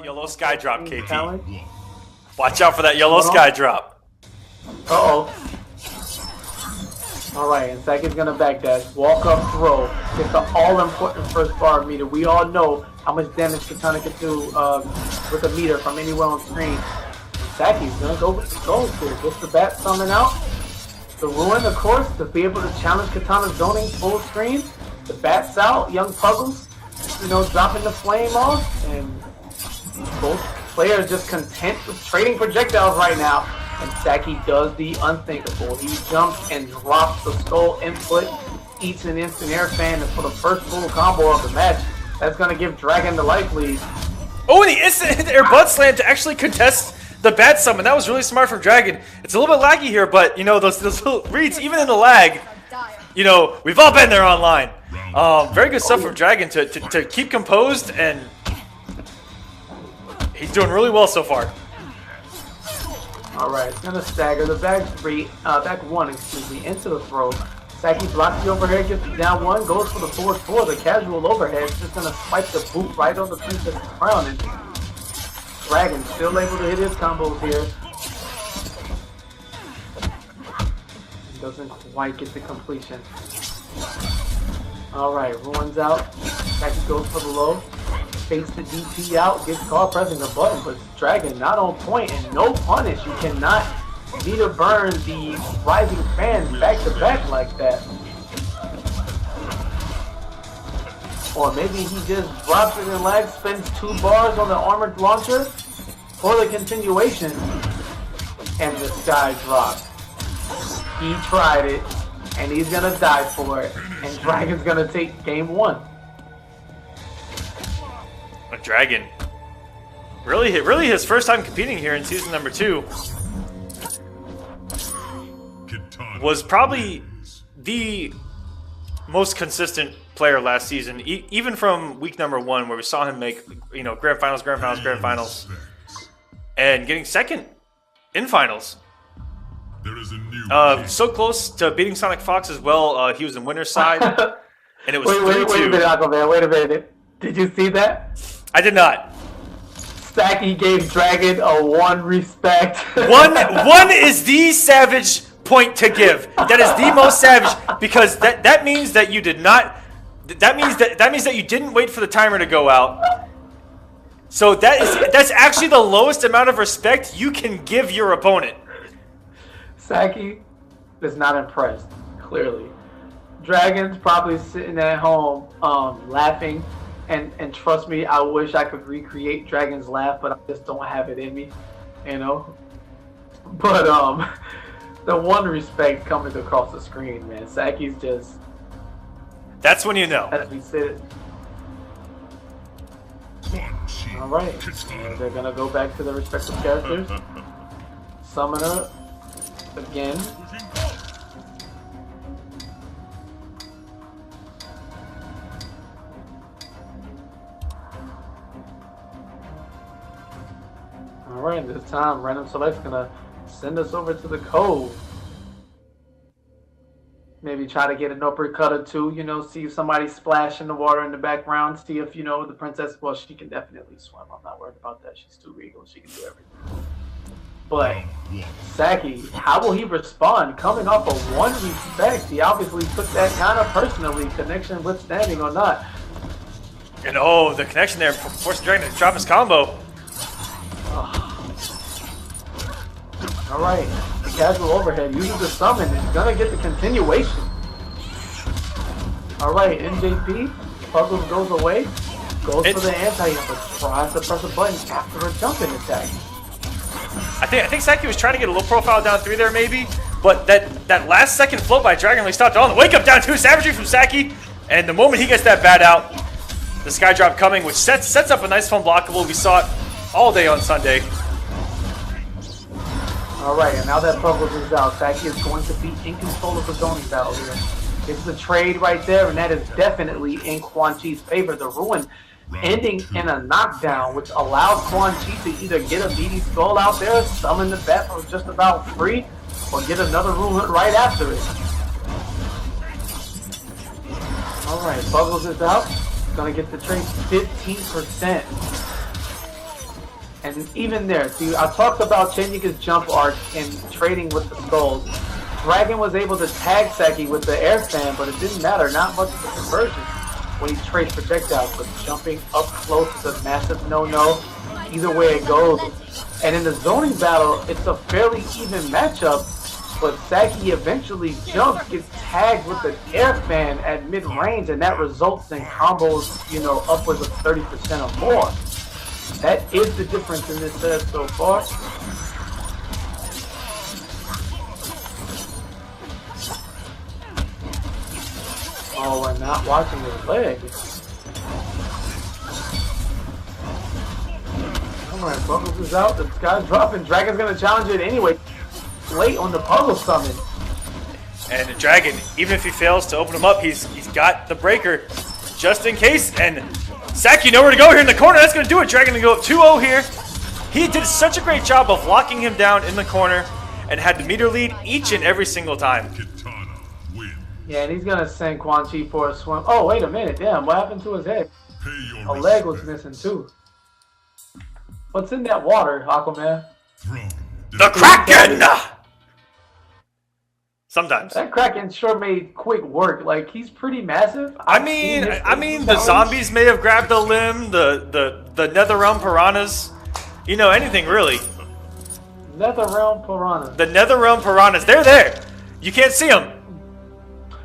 yellow sky drop, KT. Challenge. Watch out for that yellow sky drop. Uh-oh. Alright, and Sacky's gonna backdash. Walk up throw. Get the all-important first bar meter. We all know how much damage Katana can do with a meter from anywhere on screen. Sacky's gonna go with the goals here. Gets the bat summon out. The ruin, of course, to be able to challenge Katana's zoning full screen. The bat's out. Young Puzzles, dropping the flame off. And both players just content with trading projectiles right now. And Sacky does the unthinkable. He jumps and drops the skull input, eats an instant air fan, and for the first full combo of the match, that's going to give Dragon the life lead. Oh, and the instant air butt slam to actually contest the bat summon. That was really smart from Dragon. It's a little bit laggy here, but, those little reads, even in the lag, we've all been there online. Very good stuff from Dragon to keep composed, and he's doing really well so far. Alright, it's gonna stagger the back one, into the throw. Sacky blocks the overhead, gets the down one, goes for the forward four. The casual overhead is just gonna swipe the boot right on the Princess Crown. And Dragon still able to hit his combos here. Doesn't quite get the completion. Alright, ruins out. Sacky goes for the low. Fakes the DP out, gets caught pressing the button, but Dragon not on point and no punish. You cannot meter burn the rising fans back to back like that. Or maybe he just drops it in lag, spends 2 bars on the armored launcher for the continuation, and the sky drops. He tried it, and he's gonna die for it, and Dragon's gonna take game 1. Dragon, really his first time competing here in season number 2, was probably the most consistent player last season, even from week number 1, where we saw him make grand finals, and getting second in finals. So close to beating SonicFox as well. He was in winner's side, and it was 3-2. Wait a minute, Aquaman. Wait a minute. Did you see that? I did not. Sacky gave Dragon a 1 respect. One is the savage point to give. That is the most savage, because that means that you did not. That means that you didn't wait for the timer to go out. So that's actually the lowest amount of respect you can give your opponent. Sacky is not impressed, clearly. Dragon's probably sitting at home laughing. And trust me, I wish I could recreate Dragon's laugh, but I just don't have it in me, But the 1 respect coming across the screen, man. Sacky's just. That's when you know. As we said. All right, they're gonna go back to their respective characters. Summoner again. Alright, this time Random Select's gonna send us over to the cove. Maybe try to get an uppercut or 2, see if somebody splash in the water in the background, see if, the princess, well, she can definitely swim. I'm not worried about that. She's too regal. She can do everything. But Sacky, how will he respond? Coming off of 1 respect, he obviously took that kind of personally, connection withstanding or not. And the connection there forced Dragon to drop his combo. Alright, the casual overhead uses the summon, is gonna get the continuation. Alright, NJP, Puzzles goes away, goes for the anti-but tries to press a button after a jumping attack. I think Sacky was trying to get a low profile down 3 there maybe, but that last second float by Dragon really stopped all. And the wake up down 2, savagery from Sacky, and the moment he gets that bat out, the sky drop coming, which sets up a nice fun blockable. We saw it all day on Sunday. Alright, and now that Puzzles is out, Sacky is going to be in control of the zoning battle here. It's the trade right there, and that is definitely in Quan Chi's favor. The ruin ending in a knockdown, which allows Quan Chi to either get a meaty skull out there, summon the bat for just about free, or get another ruin right after it. Alright, Puzzles is out. Gonna get the trade 15%. And even there, see, I talked about changing his jump arc and trading with the skulls. Dragon was able to tag Sacky with the air fan, but it didn't matter, not much of a conversion when he trades projectiles, but jumping up close is a massive no-no, either way it goes. And in the zoning battle, it's a fairly even matchup, but Sacky eventually jumps, gets tagged with an air fan at mid-range, and that results in combos, you know, upwards of 30% or more. That is the difference in this set so far. Oh, we're not watching his leg. Alright, Buckles is out, the sky's dropping. Dragon's gonna challenge it anyway. Late on the puzzle summon. And the Dragon, even if he fails to open him up, he's got the breaker just in case. And Sacky nowhere to go here in the corner. That's going to do it. Dragon to go up 2-0 here. He did such a great job of locking him down in the corner and had the meter lead each and every single time. Yeah, and he's going to send Quan Chi for a swim. Oh, wait a minute. Damn, what happened to his head? A leg was missing too. What's in that water, Aquaman? The Kraken! Sometimes. That Kraken sure made quick work. Like, he's pretty massive. I mean, the zombies may have grabbed a limb, the Netherrealm piranhas, you know, anything really. Netherrealm piranhas. The Netherrealm piranhas, they're there. You can't see them.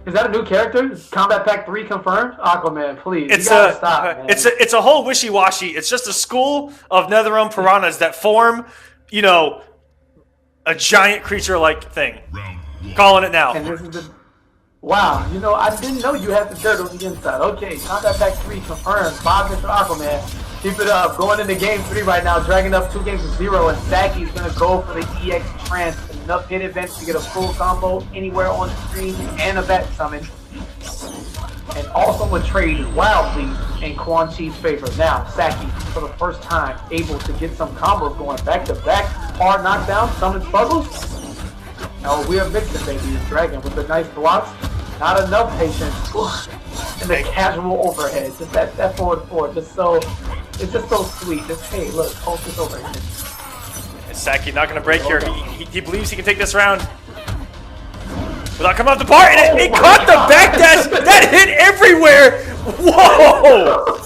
Is that a new character? Is Kombat Pack 3 confirmed? Aquaman, please. It's you gotta stop, man. It's a whole wishy-washy. It's just a school of Netherrealm piranhas that form, you know, a giant creature-like thing. Calling it now. And this is the... Wow, you know, I didn't know you had the dirt on the inside. Okay, Kombat Pack 3 confirmed. 5 Mr. Aquaman. Keep it up. Going into Game 3 right now. Dragging up 2-0. And Sacky's going to go for the EX Trance. Enough hit events to get a full combo anywhere on the screen and a bat summon. And also a trade wildly in Quan Chi's favor. Now, Sacky, for the first time, able to get some combos going back-to-back. Hard knockdown, summons puzzles. Now, we are mixing, baby. Dragon with the nice blocks. Not enough patience. And the casual overhead. Just that forward. Just so, it's just so sweet. Just, hey, look, hold this overhead. Sacky not going to break here. He believes he can take this round without coming off the bar. And it caught the backdash. That hit everywhere. Whoa!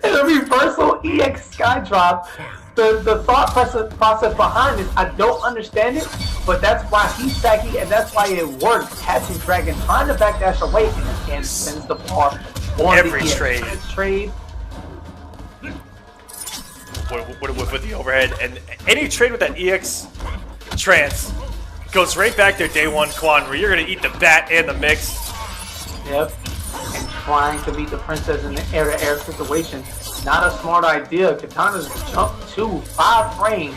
And a reversal EX sky drop. The thought process behind this, I don't understand it, but that's why he's Sacky, and that's why it works. Catching Dragon, trying to backdash away, and sends the bar on every the trade. With the overhead, and any trade with that EX trance goes right back there day one, Quan, where you're going to eat the bat and the mix. Yep. And trying to beat the princess in the air-to-air situation. Not a smart idea. Katana's jumped 5 frames,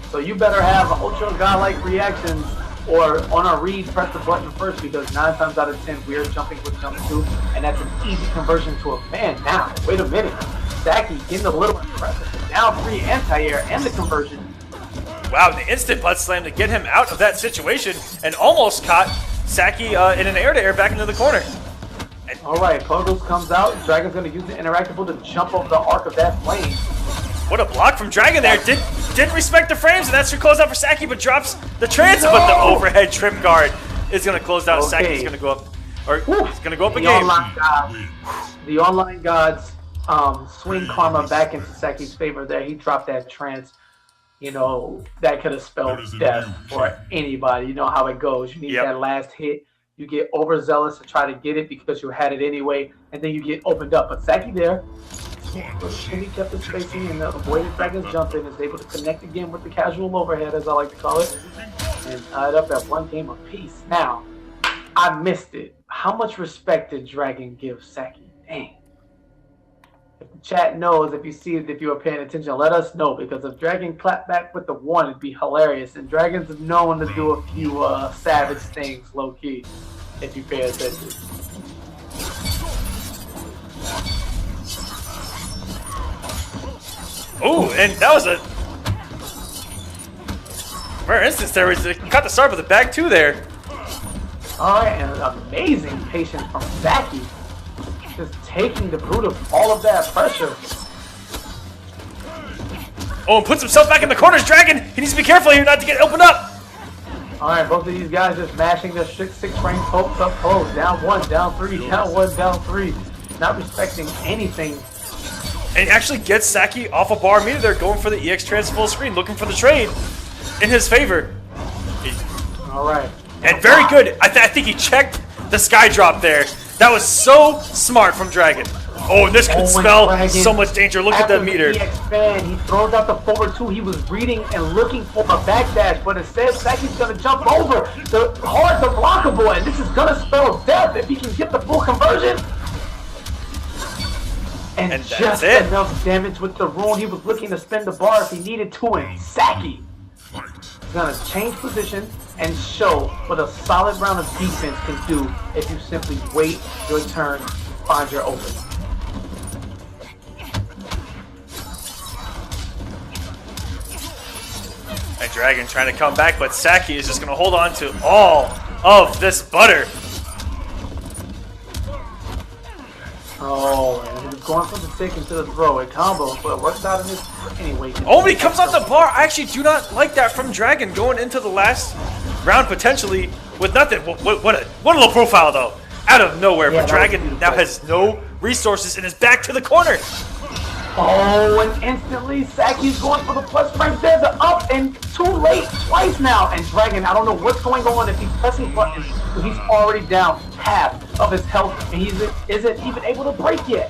so you better have ultra godlike reactions, or on a read, press the button first, because 9 times out of 10 we're jumping with jump 2, and that's an easy conversion to a man. Now, wait a minute. Sacky getting a little impressive. Down 3 anti-air and the conversion. Wow, the instant butt slam to get him out of that situation, and almost caught Sacky in an air-to-air back into the corner. Alright, Puggles comes out. Dragon's going to use the interactable to jump over the arc of that flame. What a block from Dragon there. Didn't respect the frames, and that's your closeout for Sacky, but drops the trance, but the overhead trip guard is going to close out. Okay. Sacky's going to go up, or he's going to go up again. The online gods swing karma back into Sacky's favor there. He dropped that trance. You know, that could have spelled death for anybody. You know how it goes. You need that last hit. You get overzealous to try to get it because you had it anyway, and then you get opened up. But Sacky there, he kept the spacing and avoided Dragon's jump in, is able to connect again with the casual overhead, as I like to call it, and tied up at 1 game apiece. Now, I missed it. How much respect did Dragon give Sacky? Dang. If the chat knows, if you see it, if you are paying attention, let us know, because if Dragon clapped back with the 1, it'd be hilarious. And Dragon's known to do a few savage things, low-key, if you pay attention. Oh, and that was a rare instance there. He caught the start with the back 2 there. Alright, and amazing patience from Sacky. Just taking the root of all of that pressure. Oh, and puts himself back in the corners. Dragon, he needs to be careful here not to get opened up. Alright, both of these guys just mashing their 6-frame pokes up close. Down 1, down 3, down 1, down 3. Not respecting anything. And he actually gets Sacky off a bar meter there, going for the EX trans full screen, looking for the trade in his favor. Alright. And very good. I think he checked the sky drop there. That was so smart from Dragon. Oh, and this could spell so much danger. Look at the meter. EX fan, he throws out the forward 2. He was reading and looking for a backdash, but instead Sacky's going to jump over. The hearts are blockable, and this is going to spell death if he can get the full conversion. And just enough damage with the rune. He was looking to spin the bar if he needed to, and Sacky is going to change position and show what a solid round of defense can do if you simply wait your turn, find your open. And Dragon trying to come back, but Sacky is just going to hold on to all of this butter. Oh, and he was going for the stick into the throw. A combo, but it works out in his anyway. Oh, but he comes off the bar. I actually do not like that from Dragon going into the last round potentially with nothing. What a low profile though. Out of nowhere, but Dragon now has no resources and is back to the corner. Oh, and instantly Sacky's going for the plus frame. There's the up and too late twice now. And Dragon, I don't know what's going on if he's pressing buttons, but he's already down half of his health and he isn't even able to break yet.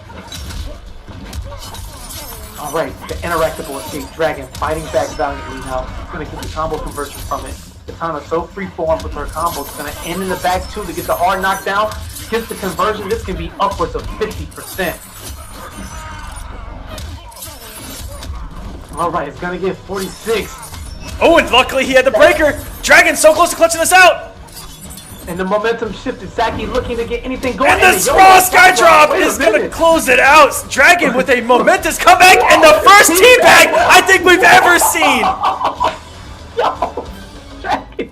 All right, the interactable escape. Dragon fighting back valiantly now. He's going to get the combo conversion from it. Katana's so free-form with her combo. It's going to end in the back two to get the hard knockdown. Gets the conversion. This can be upwards of 50%. Alright, it's gonna get 46. Oh, and luckily he had the breaker. Dragon so close to clutching this out. And the momentum shifted. Sacky looking to get anything going. And the small sky drop is gonna close it out. Dragon with a momentous comeback and the first teabag I think we've ever seen. Yo, Dragon.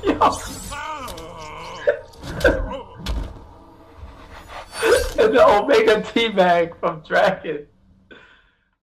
Yo. And the Omega teabag from Dragon.